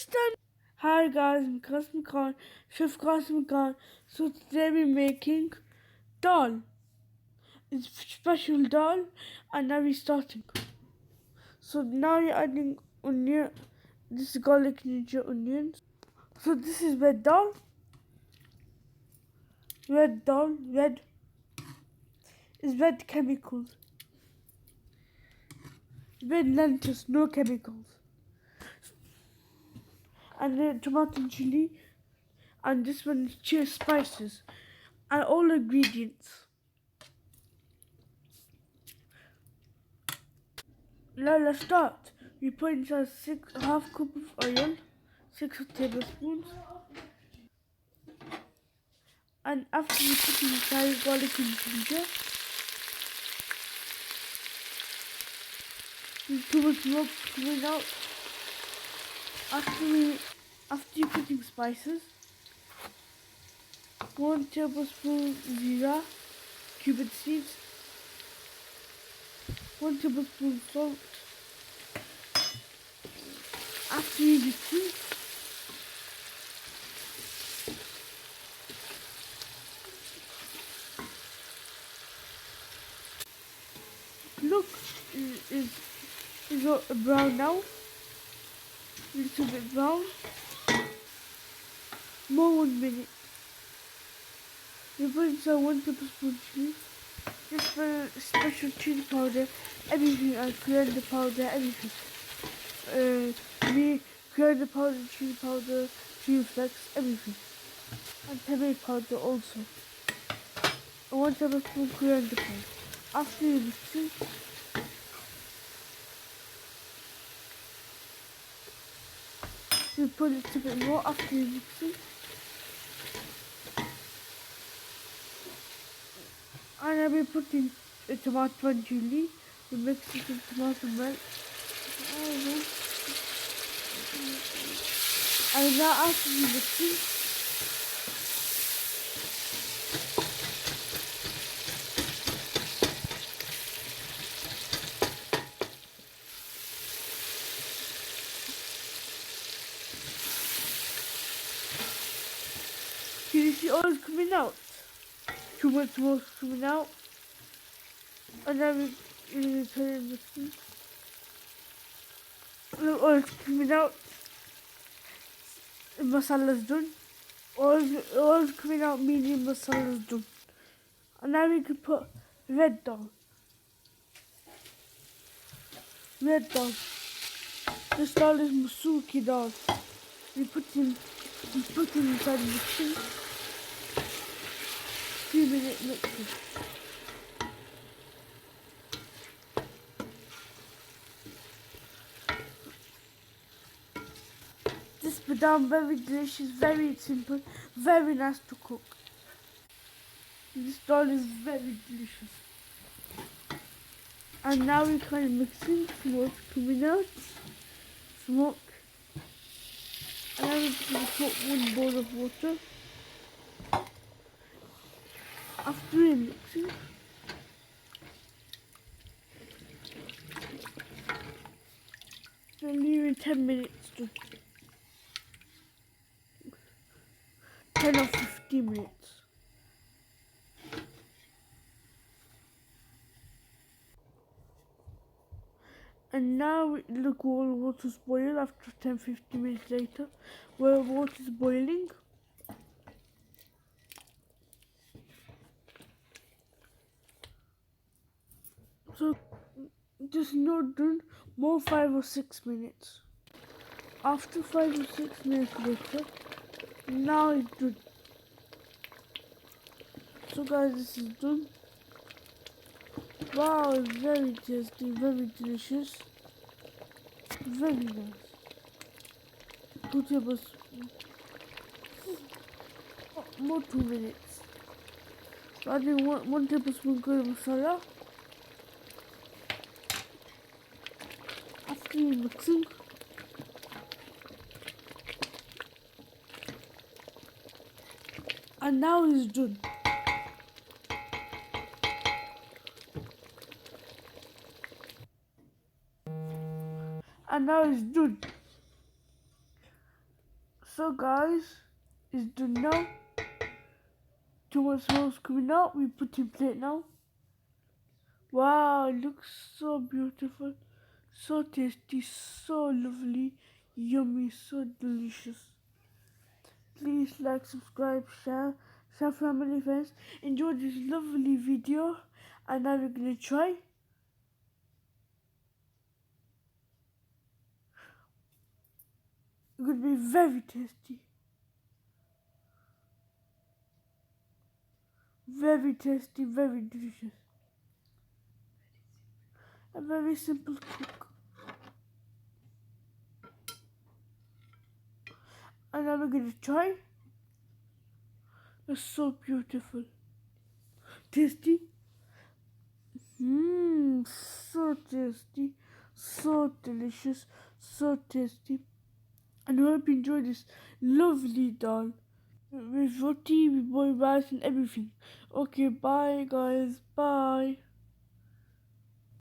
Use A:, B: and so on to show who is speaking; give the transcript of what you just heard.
A: next time. Hi guys, I'm Qasim Khan, Chef Qasim Khan. So today we're making dal. It's special dal, and now we're starting. So now you're adding onion. This is garlic ninja onions. So this is red dal. Red dal. Red is red chemicals. Red lentils, no chemicals. And then tomato and chili. And this one is chili spices. And all ingredients. Now let's start. We put inside half cup of oil, 6 tablespoons, and after we put inside garlic and ginger, we too much smoke coming out. After you putting spices, 1 tablespoon zira, cumin seeds, 1 tablespoon salt. After you mix it, look, is brown now, a little bit brown. More 1 minute. We put inside 1 tablespoon chili. This for special chili powder, everything, and coriander powder, everything. Me coriander powder, chili flakes, everything. And tomato powder also. And 1 tablespoon coriander powder. After you mix it, we put a little bit more after you mix it. And then we put in the tomato and chili. We mix it with tomato milk. And now after you mix it, can you see oil coming out? Too much smoke coming out. And then we put in the mixing. Look, oil's coming out. The masala's done. Oil's coming out, medium masala's done. And now we can put red dal. Red dal. This dal is Masur ki dal. We put in inside the mixing. 3-minute mixing. This badam very delicious, very simple, very nice to cook. This dal is very delicious. And now we kind of mixing, smoke coming out, smoke. And now we put 1 bowl of water. After we mixing, then leave it 10 minutes to 10 or 15 minutes. And now look, all water's boiled after 10-15 minutes later. Where water's boiling, so just not done, more 5 or 6 minutes. After 5 or 6 minutes later, now it's done. So guys, this is done. Wow, it's very tasty, very delicious, very nice. 2 tablespoons, more 2 minutes. Adding 1 tablespoon garam masala. After you mixing, and now it's done. And now it's done. So guys, it's done now. Too much sauce coming out. We put in plate now. Wow, it looks so beautiful, so tasty, so lovely, yummy, so delicious. Please like, subscribe, share family, friends. Enjoy this lovely video, and now we're gonna try. It's gonna be very tasty, very tasty, very delicious, a very simple cook. And now we're gonna try. It's so beautiful, tasty. So tasty, so delicious, so tasty. And I hope you enjoy this lovely dal with roti, with boiled rice and everything. Okay, bye guys, bye.